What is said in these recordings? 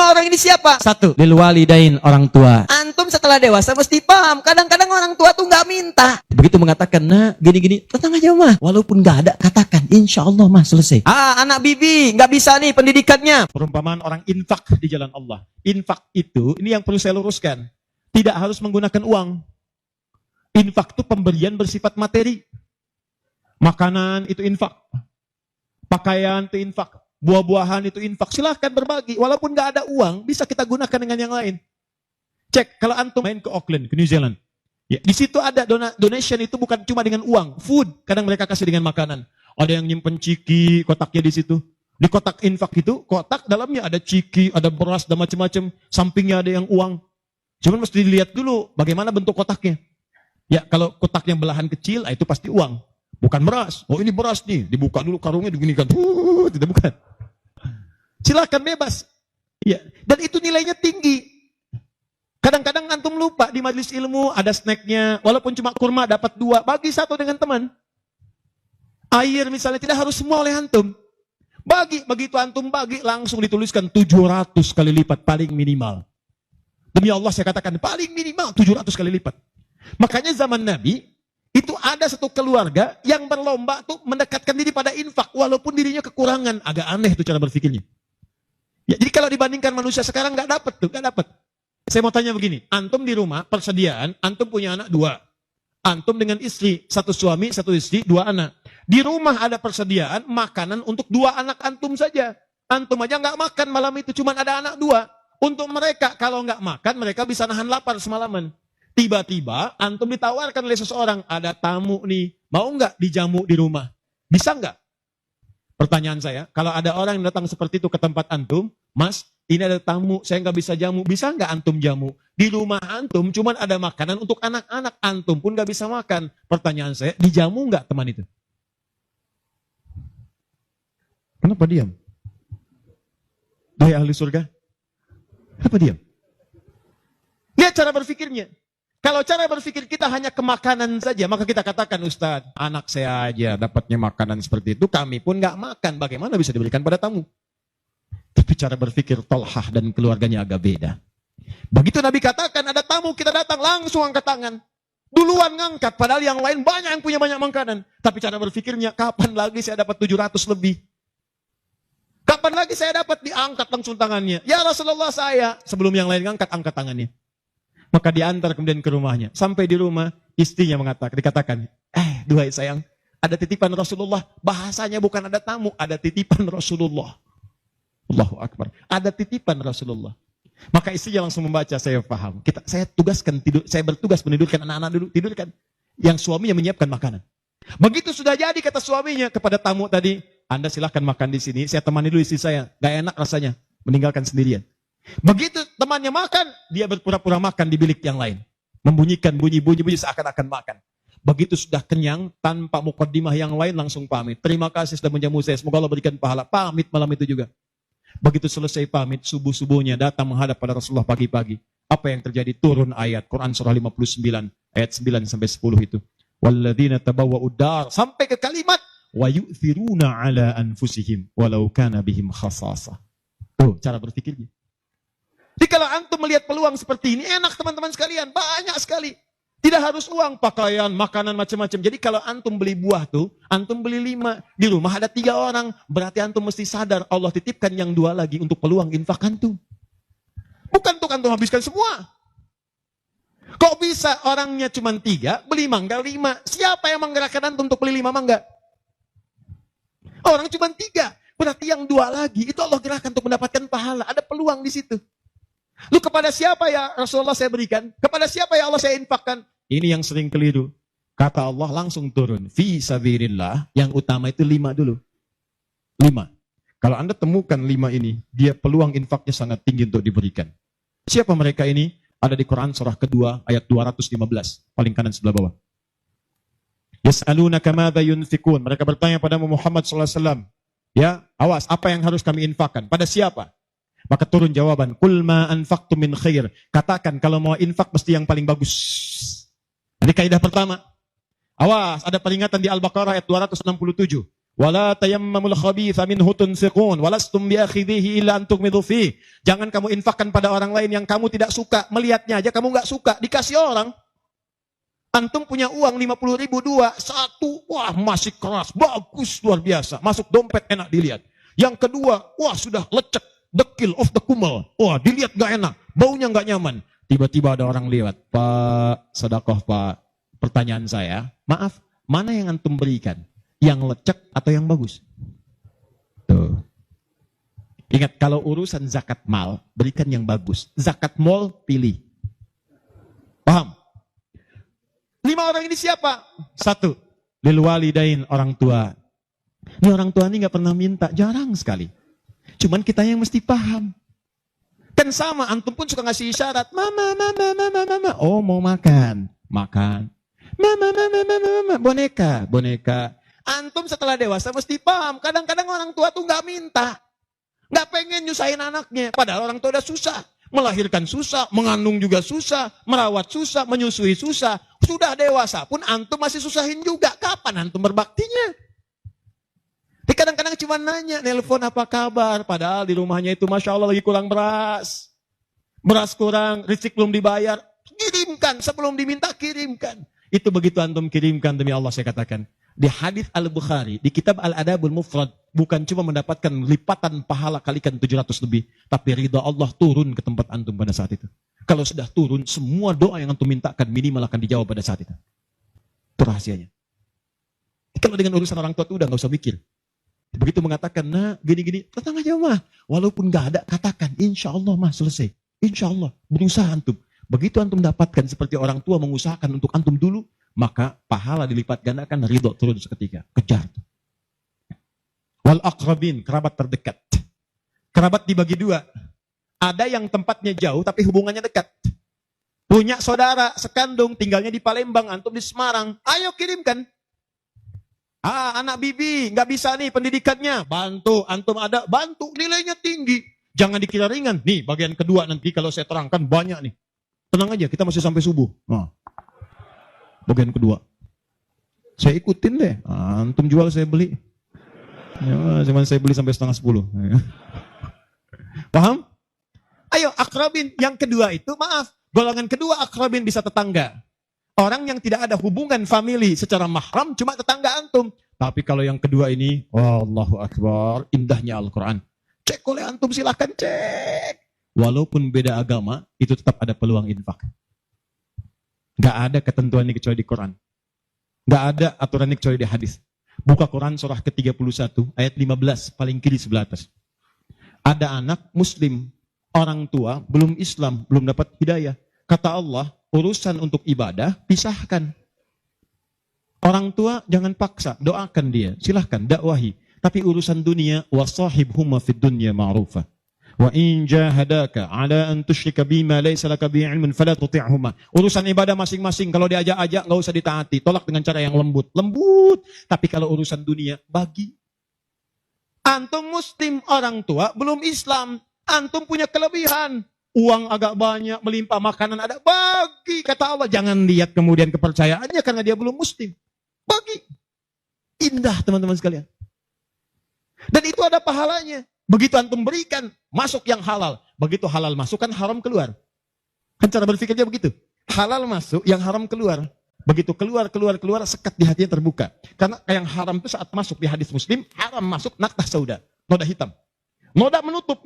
orang ini siapa? 1. Lil walidain, orang tua. Antum setelah dewasa mesti paham. Kadang-kadang orang tua tuh nggak minta. Begitu mengatakan, nah gini-gini, tenang aja mah. Walaupun nggak ada, katakan, insya Allah mah selesai. Anak bibi nggak bisa nih pendidikannya. Perumpamaan orang infak di jalan Allah. Infak itu, ini yang perlu saya luruskan. Tidak harus menggunakan uang. Infak itu pemberian bersifat materi. Makanan itu infak. Pakaian itu infak. Buah-buahan itu infak. Silahkan berbagi. Walaupun nggak ada uang, bisa kita gunakan dengan yang lain. Cek, kalau antum main ke Auckland, ke New Zealand. Ya, di situ ada donation itu bukan cuma dengan uang. Food, kadang mereka kasih dengan makanan. Ada yang nyimpen ciki, kotaknya di situ. Di kotak infak itu, kotak dalamnya ada ciki, ada beras, dan macam-macam. Sampingnya ada yang uang. Cuman mesti dilihat dulu bagaimana bentuk kotaknya. Ya, kalau kotaknya belahan kecil, itu pasti uang. Bukan beras. Oh, ini beras nih. Dibuka dulu karungnya, diginikan. Tidak, bukan. Silakan bebas. Ya, dan itu nilainya tinggi. Kadang-kadang antum lupa di majelis ilmu ada snacknya. Walaupun cuma kurma dapat 2. Bagi 1 dengan teman. Air misalnya tidak harus semua oleh antum. Begitu antum bagi langsung dituliskan 700 kali lipat paling minimal. Demi Allah saya katakan paling minimal 700 kali lipat. Makanya zaman Nabi itu ada satu keluarga yang berlomba tuh mendekatkan diri pada infak walaupun dirinya kekurangan. Agak aneh tuh cara berpikirnya. Ya, jadi kalau dibandingkan manusia sekarang nggak dapat. Saya mau tanya begini, antum di rumah persediaan, antum punya anak 2. Antum dengan istri, 1 suami, 1 istri, 2 anak. Di rumah ada persediaan makanan untuk 2 anak antum saja. Antum aja nggak makan malam itu, cuma ada anak 2. Untuk mereka, kalau nggak makan, mereka bisa nahan lapar semalaman. Tiba-tiba, antum ditawarkan oleh seseorang, ada tamu nih, mau nggak dijamu di rumah? Bisa nggak? Pertanyaan saya, kalau ada orang yang datang seperti itu ke tempat antum, Mas, ini ada tamu, saya nggak bisa jamu, bisa nggak antum jamu? Di rumah antum cuma ada makanan untuk anak-anak, antum pun nggak bisa makan. Pertanyaan saya, dijamu nggak teman itu? Kenapa diam? Hai ahli surga, kenapa diam? Lihat cara berpikirnya. Kalau cara berpikir kita hanya ke makanan saja, maka kita katakan, Ustadz, anak saya aja dapatnya makanan seperti itu, kami pun nggak makan. Bagaimana bisa diberikan pada tamu? Tapi cara berpikir Tolhah dan keluarganya agak beda. Begitu Nabi katakan, ada tamu, kita datang, langsung angkat tangan. Duluan ngangkat, padahal yang lain banyak yang punya banyak makanan. Tapi cara berpikirnya, kapan lagi saya dapat 700 lebih? Kapan lagi saya dapat diangkat langsung tangannya? Ya Rasulullah saya. Sebelum yang lain ngangkat, angkat tangannya. Maka diantar kemudian ke rumahnya. Sampai di rumah, istrinya dikatakan, duhai sayang, ada titipan Rasulullah. Bahasanya bukan ada tamu, ada titipan Rasulullah. Allahu Akbar. Ada titipan Rasulullah. Maka istrinya langsung membaca, saya paham. Saya bertugas menidurkan anak-anak dulu, tidurkan. Yang suaminya menyiapkan makanan. Begitu sudah jadi kata suaminya kepada tamu tadi, Anda silahkan makan di sini, saya temani dulu istri saya. Gak enak rasanya, meninggalkan sendirian. Begitu temannya makan, dia berpura-pura makan di bilik yang lain. Membunyikan bunyi-bunyi seakan-akan makan. Begitu sudah kenyang, tanpa mukaddimah yang lain langsung pamit. Terima kasih sudah menjamu saya, semoga Allah berikan pahala. Pamit malam itu juga. Begitu selesai pamit, subuh-subuhnya datang menghadap pada Rasulullah pagi-pagi. Apa yang terjadi? Turun ayat, Quran surah 59, ayat 9 sampai 10 itu. Walladzina tabawwa'ud dar, sampai ke kalimat, wa yu'thiruna ala anfusihim, walau kana bihim khasasah. Tuh, cara berpikirnya. Jadi kalau antum melihat peluang seperti ini, enak teman-teman sekalian, banyak sekali. Tidak harus uang, pakaian, makanan, macam-macam. Jadi kalau antum beli buah tuh, antum beli 5. Di rumah ada 3 orang. Berarti antum mesti sadar, Allah titipkan yang 2 lagi untuk peluang infak antum. Bukan untuk antum habiskan semua. Kok bisa orangnya cuma 3, beli mangga 5. Siapa yang menggerakkan antum untuk beli 5 mangga? Orang cuma 3. Berarti yang 2 lagi, itu Allah gerakkan untuk mendapatkan pahala. Ada peluang di situ. Lu kepada siapa ya Rasulullah saya berikan? Kepada siapa ya Allah saya infakkan? Ini yang sering keliru. Kata Allah langsung turun. Fi sabirillah. Yang utama itu 5 dulu. 5. Kalau Anda temukan 5 ini, dia peluang infaknya sangat tinggi untuk diberikan. Siapa mereka ini? Ada di Quran surah kedua ayat 215. Paling kanan sebelah bawah. Yas'alunaka madza yunfikun. Mereka bertanya pada Muhammad SAW. Ya, awas, apa yang harus kami infakkan? Pada siapa? Maka turun jawaban, kul ma anfaqtum min khair. Katakan kalau mau infak mesti yang paling bagus. Ini kaidah pertama. Awas, ada peringatan di Al-Baqarah ayat 267. Wala tayammamul khabitha minhu tunfiqun walastum biakhidhihi illa an tughmidu fi. Jangan kamu infakkan pada orang lain yang kamu tidak suka. Melihatnya aja kamu nggak suka, dikasih orang. Antum punya uang 50.000 dua, satu, wah masih keras, bagus, luar biasa. Masuk dompet enak dilihat. Yang kedua, wah sudah lecek, dekil, off the kumel. Wah dilihat gak enak, baunya gak nyaman. Tiba-tiba ada orang lewat, Pak, sedekah Pak. Pertanyaan saya, maaf, mana yang antum berikan? Yang lecek atau yang bagus? Tuh. Ingat, kalau urusan zakat mal, berikan yang bagus. Zakat mal, pilih. Paham? 5 orang ini siapa? 1, lil walidain, orang tua. Ini orang tua ini gak pernah minta, jarang sekali. Cuman kita yang mesti paham. Kan sama, antum pun suka ngasih isyarat. Mama, mama, mama, mama. Oh mau makan, makan. Mama, mama, mama, mama. Boneka, boneka. Antum setelah dewasa mesti paham. Kadang-kadang orang tua tuh gak minta. Gak pengen nyusahin anaknya. Padahal orang tua udah susah. Melahirkan susah, mengandung juga susah, merawat susah, menyusui susah. Sudah dewasa pun antum masih susahin juga. Kapan antum berbaktinya? Kadang-kadang cuma nanya, nelpon apa kabar. Padahal di rumahnya itu Masya Allah lagi kurang beras. Beras kurang, rezeki belum dibayar. Kirimkan, sebelum diminta kirimkan. Itu begitu antum kirimkan, demi Allah saya katakan. Di hadis Al-Bukhari, di kitab Al-Adabul Mufrad, bukan cuma mendapatkan lipatan pahala kalikan 700 lebih, tapi ridha Allah turun ke tempat antum pada saat itu. Kalau sudah turun, semua doa yang antum mintakan minimal akan dijawab pada saat itu. Itu rahasianya. Kalau dengan urusan orang tua itu udah gak usah mikir. Begitu mengatakan, nah gini-gini, tenang aja mah. Walaupun gak ada, katakan, insya Allah mah selesai. Insya Allah, berusaha antum. Begitu antum dapatkan seperti orang tua mengusahakan untuk antum dulu, maka pahala dilipat gandakan, ridho turun seketika. Kejar. Wal aqrabin, kerabat terdekat. Kerabat dibagi 2. Ada yang tempatnya jauh tapi hubungannya dekat. Punya saudara sekandung, tinggalnya di Palembang, antum di Semarang. Ayo kirimkan. Anak bibi, nggak bisa nih pendidikannya. Bantu, antum ada, bantu. Nilainya tinggi. Jangan dikira ringan. Nih, bagian kedua nanti kalau saya terangkan banyak nih. Tenang aja, kita masih sampai subuh. Nah, bagian kedua. Saya ikutin deh. Antum jual, saya beli. Ya, cuman saya beli sampai 9:30. Paham? Ayo, akrabin. Yang kedua itu, maaf. Golongan kedua akrabin bisa tetangga. Orang yang tidak ada hubungan famili secara mahram cuma tetangga antum. Tapi kalau yang kedua ini, Allahu Akbar, indahnya Al-Quran. Cek oleh antum, silahkan cek. Walaupun beda agama, itu tetap ada peluang infak. Gak ada ketentuan ini kecuali di Quran. Gak ada aturan ini kecuali di hadis. Buka Quran surah ke-31, ayat 15, paling kiri sebelah atas. Ada anak muslim, orang tua, belum Islam, belum dapat hidayah. Kata Allah, urusan untuk ibadah, pisahkan. Orang tua jangan paksa, doakan dia, silahkan, dakwahi. Tapi urusan dunia, wasahibhuma fid dunya ma'rufa. Wa in jahadaka ala an tusyrika bima laysa laka bihi ilmun fala tuti'huma. Urusan ibadah masing-masing, kalau diajak-ajak enggak usah ditaati, tolak dengan cara yang lembut. Lembut. Tapi kalau urusan dunia, bagi. Antum muslim, orang tua belum Islam, antum punya kelebihan. Uang agak banyak, melimpah, makanan ada, bagi. Kata Allah, jangan lihat kemudian kepercayaannya karena dia belum muslim. Bagi. Indah teman-teman sekalian. Dan itu ada pahalanya. Begitu antum berikan, masuk yang halal. Begitu halal masuk, kan haram keluar. Kan cara berpikirnya begitu. Halal masuk, yang haram keluar. Begitu keluar, sekat di hatinya terbuka. Karena yang haram itu saat masuk di hadis Muslim, haram masuk naktah sauda, noda hitam. Noda menutup.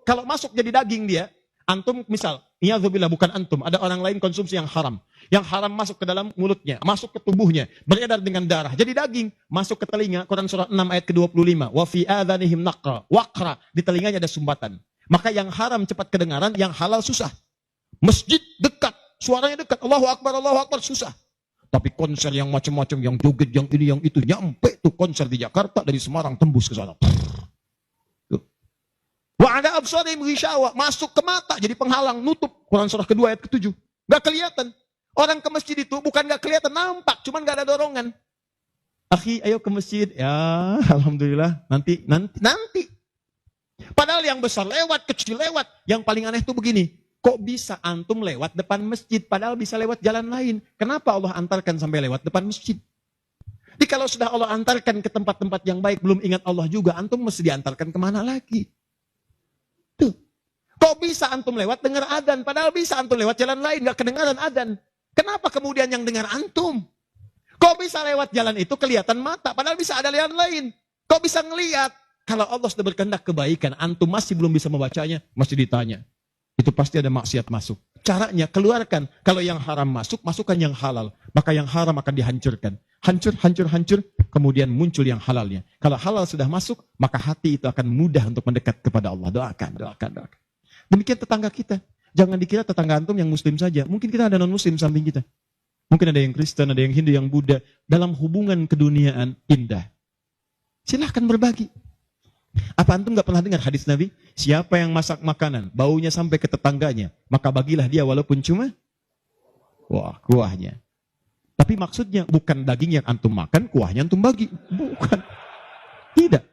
Kalau masuk jadi daging dia, antum misal, iyadzubillah, bukan antum, ada orang lain konsumsi yang haram. Yang haram masuk ke dalam mulutnya, masuk ke tubuhnya, beredar dengan darah. Jadi daging, masuk ke telinga, Quran surah 6 ayat ke-25. Wa fi adhanihim naqra, waqra, di telinganya ada sumbatan. Maka yang haram cepat kedengaran, yang halal susah. Masjid dekat, suaranya dekat, Allahu Akbar, susah. Tapi konser yang macam-macam, yang joget, yang ini, yang itu, nyampe tuh konser di Jakarta, dari Semarang tembus ke sana. Wa ada absarihim ghishawa, masuk ke mata jadi penghalang, nutup. Quran surah kedua ayat ke-7. Enggak kelihatan. Orang ke masjid itu bukan enggak kelihatan, nampak, cuman enggak ada dorongan. Akhi, ayo ke masjid. Ya, alhamdulillah, nanti. Padahal yang besar lewat, kecil lewat. Yang paling aneh itu begini. Kok bisa antum lewat depan masjid padahal bisa lewat jalan lain? Kenapa Allah antarkan sampai lewat depan masjid? Jadi kalau sudah Allah antarkan ke tempat-tempat yang baik, belum ingat Allah juga, antum mesti diantarkan kemana lagi? Tuh. Kok bisa antum lewat dengar adzan? Padahal bisa antum lewat jalan lain, gak kedengaran adzan. Kenapa kemudian yang dengar antum? Kok bisa lewat jalan itu kelihatan mata? Padahal bisa ada jalan lain. Kok bisa ngelihat? Kalau Allah sudah berkehendak kebaikan, antum masih belum bisa membacanya, masih ditanya. Itu pasti ada maksiat masuk. Caranya keluarkan. Kalau yang haram masuk, masukkan yang halal. Maka yang haram akan dihancurkan. Hancur, hancur, hancur. Kemudian muncul yang halalnya. Kalau halal sudah masuk, maka hati itu akan mudah untuk mendekat kepada Allah. Doakan, doakan, doakan. Demikian tetangga kita. Jangan dikira tetangga antum yang muslim saja. Mungkin kita ada non-muslim samping kita. Mungkin ada yang Kristen, ada yang Hindu, yang Buddha. Dalam hubungan keduniaan indah. Silahkan berbagi. Apa antum gak pernah dengar hadis Nabi? Siapa yang masak makanan, baunya sampai ke tetangganya, maka bagilah dia walaupun cuma kuahnya. Tapi maksudnya bukan daging yang antum makan, kuahnya antum bagi. Bukan. Tidak.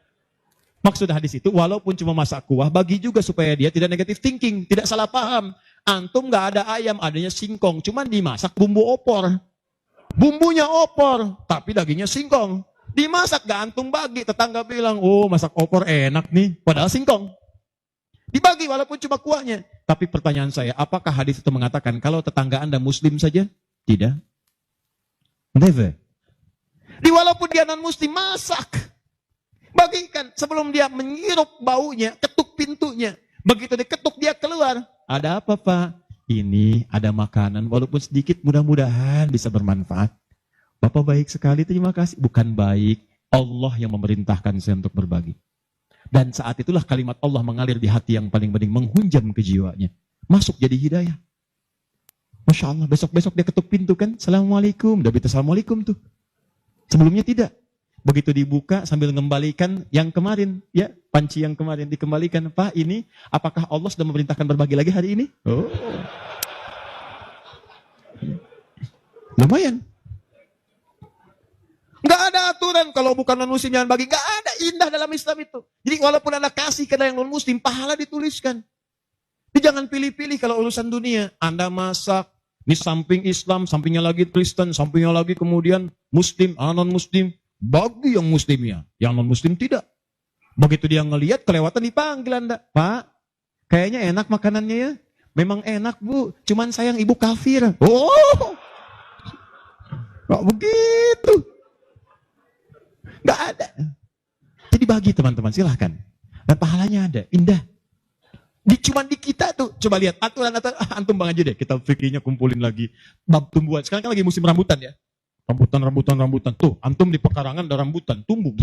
Maksud hadis itu, walaupun cuma masak kuah, bagi juga supaya dia tidak negative thinking, tidak salah paham. Antum gak ada ayam, adanya singkong, cuma dimasak bumbu opor. Bumbunya opor, tapi dagingnya singkong. Dimasak gak antum bagi, tetangga bilang, oh masak opor enak nih, padahal singkong. Dibagi walaupun cuma kuahnya. Tapi pertanyaan saya, apakah hadis itu mengatakan kalau tetangga Anda muslim saja? Tidak. Never. Walaupun dia non-muslim, masak. Bagikan sebelum dia menghirup baunya, ketuk pintunya. Begitu diketuk dia keluar. Ada apa Pak? Ini ada makanan, walaupun sedikit mudah-mudahan bisa bermanfaat. Bapak baik sekali, terima kasih. Bukan baik, Allah yang memerintahkan saya untuk berbagi. Dan saat itulah kalimat Allah mengalir di hati yang paling bening, menghunjam ke jiwanya. Masuk jadi hidayah. Masya Allah, besok-besok dia ketuk pintu kan, Assalamualaikum. Udah bisa Assalamualaikum tuh. Sebelumnya tidak. Begitu dibuka sambil mengembalikan yang kemarin, ya panci yang kemarin dikembalikan. Pak, ini apakah Allah sudah memerintahkan berbagi lagi hari ini? Oh. Lumayan. Nggak ada aturan kalau bukan non-muslim jangan bagi. Nggak ada, indah dalam Islam itu. Jadi walaupun Anda kasih ke yang non-muslim, pahala dituliskan. Jadi jangan pilih-pilih kalau urusan dunia. Anda masak, di samping Islam, sampingnya lagi Kristen, sampingnya lagi kemudian Muslim, non-muslim. Bagi yang muslimnya, yang non-muslim tidak. Begitu dia ngelihat, kelewatan dipanggil Anda. Pak, kayaknya enak makanannya ya. Memang enak Bu, cuman sayang ibu kafir. Oh, nggak begitu. Nggak ada. Jadi bagi teman-teman, silahkan. Dan pahalanya ada, indah. Cuman di kita tuh, coba lihat aturan antum bang aja deh, kita fikirnya kumpulin lagi. Bab tumbuhan, sekarang kan lagi musim rambutan ya. Rambutan. Tuh, antum di pekarangan ada rambutan, tumbuh.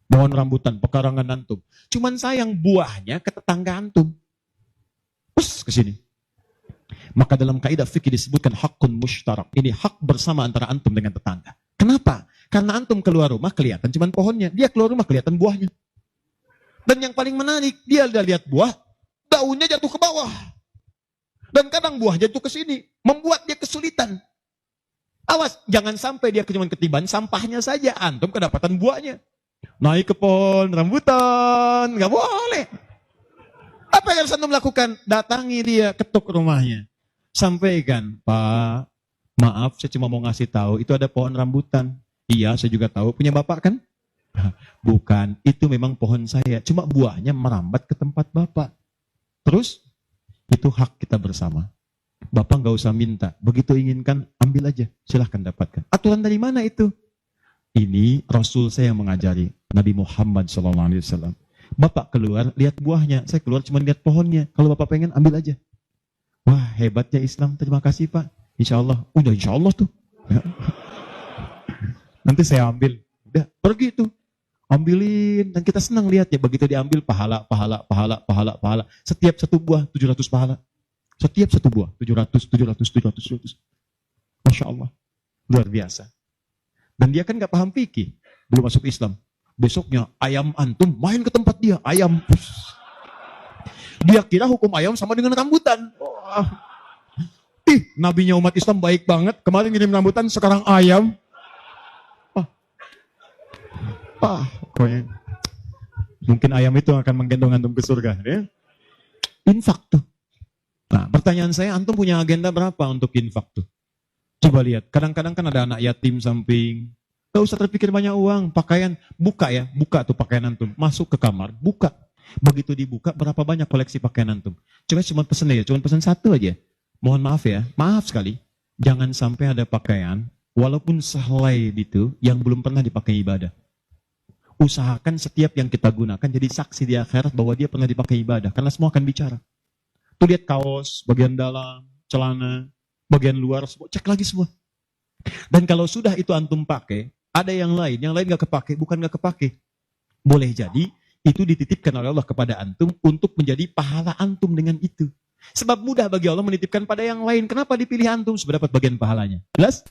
Pohon rambutan, pekarangan antum. Cuman sayang buahnya ke tetangga antum. Terus ke sini. Maka dalam kaidah fikih disebutkan hakun mushtarak. Ini hak bersama antara antum dengan tetangga. Kenapa? Karena antum keluar rumah kelihatan cuman pohonnya, dia keluar rumah kelihatan buahnya. Dan yang paling menarik, dia udah lihat buah, daunnya jatuh ke bawah. Dan kadang buah jatuh ke sini, membuat dia kesulitan. Awas, jangan sampai dia cuma ketiban sampahnya saja, antum kedapatan buahnya. Naik ke pohon rambutan, nggak boleh. Apa yang harus antum lakukan? Datangi dia, ketuk rumahnya. Sampaikan, Pak, maaf saya cuma mau ngasih tahu, itu ada pohon rambutan. Iya, saya juga tahu. Punya bapak kan? Bukan, itu memang pohon saya. Cuma buahnya merambat ke tempat bapak. Terus, itu hak kita bersama. Bapak nggak usah minta. Begitu inginkan, ambil aja. Silahkan dapatkan. Aturan dari mana itu? Ini Rasul saya yang mengajari. Nabi Muhammad SAW. Bapak keluar, lihat buahnya. Saya keluar cuma lihat pohonnya. Kalau bapak pengen, ambil aja. Wah, hebatnya Islam. Terima kasih Pak. Insya Allah. Udah insya Allah tuh. Nanti saya ambil. Udah, pergi tuh. Ambilin. Dan kita senang lihat ya. Begitu diambil, pahala. Setiap satu buah, 700 pahala. Setiap satu buah, 700. Masya Allah. Luar biasa. Dan dia kan gak paham fikih. Belum masuk Islam. Besoknya, ayam antum main ke tempat dia. Ayam. Dia kira hukum ayam sama dengan rambutan. Nabinya umat Islam baik banget. Kemarin ngirim rambutan, sekarang ayam. Pokoknya. Mungkin ayam itu akan menggendong antum ke surga. Ya? Infak tuh. Nah, pertanyaan saya, antum punya agenda berapa untuk infak tuh? Coba lihat, kadang-kadang kan ada anak yatim samping, Gak usah terpikir banyak uang, pakaian, buka ya, buka tuh pakaian antum, masuk ke kamar, buka. Begitu dibuka, berapa banyak koleksi pakaian antum? Cuma pesen aja, cuma pesen satu aja. Mohon maaf ya, maaf sekali, jangan sampai ada pakaian, walaupun sehelai itu, yang belum pernah dipakai ibadah. Usahakan setiap yang kita gunakan jadi saksi di akhirat bahwa dia pernah dipakai ibadah, karena semua akan bicara. Tuh lihat kaos, bagian dalam, celana, bagian luar, semua, cek lagi semua. Dan kalau sudah itu antum pakai, ada yang lain gak kepake, bukan gak kepake. Boleh jadi, itu dititipkan oleh Allah kepada antum untuk menjadi pahala antum dengan itu. Sebab mudah bagi Allah menitipkan pada yang lain. Kenapa dipilih antum seberapa bagian pahalanya? Jelas?